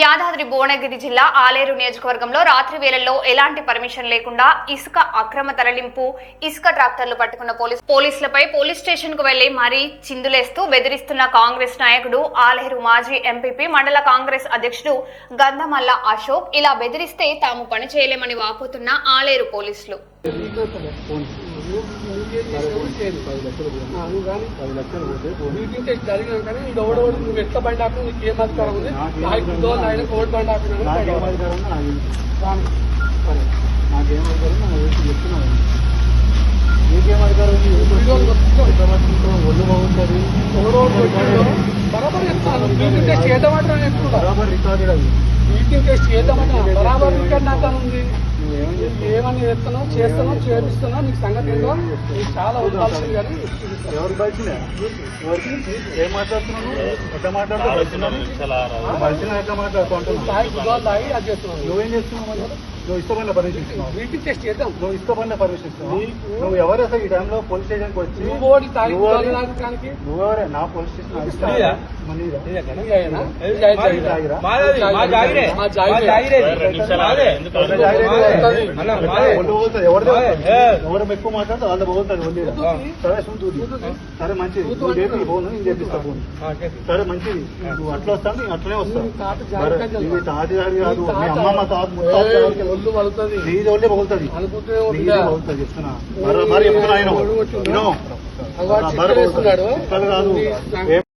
యాదాద్రి భువనగిరి జిల్లా ఆలేరు నియోజకవర్గంలో రాత్రి వేళల్లో ఎలాంటి పర్మిషన్ లేకుండా ఇసుక అక్రమ తరలింపు ఇసుక ట్రాక్టర్లు పట్టుకున్న పోలీసులపై పోలీస్ స్టేషన్ కు వెళ్లి మరీ చిందులేస్తూ బెదిరిస్తున్న కాంగ్రెస్ నాయకుడు ఆలేరు మాజీ ఎంపీపీ మండల కాంగ్రెస్ అధ్యక్షుడు గంధమల్ల అశోక్ ఇలా బెదిరిస్తే తాము పని చేయలేమని వాపోతున్న ఆలేరు పోలీసులు. మీటింగ్ టెస్ట్ జరిగినాక నీకు ఎవడోడు నువ్వు ఎట్లా బండి ఆకు నీకు ఏం అధికారం ఉంది ఆయన కోర్టు బండి ఆకున్నాను నాకేం చెప్తున్నాను నీకేం అధికారం ఒళ్ళు బాగుంటుంది బరాబర్ చెప్తాను. మీటింగ్ టెస్ట్ చేద్దామంటాను ఎప్పుడు బరాబర్ రికార్డెడ్ అది మీటింగ్ టెస్ట్ చేద్దామంటా బరాబర్ రికార్డ్ నాకు ఉంది. ఏమని చెప్తున్నావు చేస్తున్నావు చేపిస్తున్నావు నీకు సంగతి ఏంటో నీకు చాలా ఉండాల్సింది. కానీ ఎవరికి బయటనే ఎవరికి ఏం మాట్లాడుతున్నాను ఎట్లా మాట్లాడుతున్నాను బయట ఎట్లా మాట్లాడుతుంటున్నాను తాగి అది చేస్తున్నావు. నువ్వేం చేస్తున్నావు? నువ్వు ఇష్టపడిన పర్మిషన్ ఇస్తున్నావు. మీటింగ్ టెస్ట్ చేద్దాం. నువ్వు ఇష్టపడిన పర్మిషన్ ఇస్తున్నావు. నువ్వు ఎవరు అసలు ఈ టైంలో పోలీస్ స్టేషన్కి వచ్చి నువ్వెవరే నా పోలీస్ స్టేషన్ ఎవరు ఎక్కువ మాట్లాడితే వాళ్ళ బాగుంటుంది. సరే సరే మంచిది నువ్వు చెప్పి పోను నేను చెప్పిస్తా పోను. సరే మంచిది నువ్వు అట్లా వస్తాను నేను అట్లనే వస్తాను. తాతి కాదు మీ అమ్మమ్మ తాత ఒళ్ళు పలుతుంది నీది ఒళ్ళే పగులుతుంది పగులుతుంది చెప్తున్నా బరాబర్ చెప్తున్నా ఆయన కాదు ఏం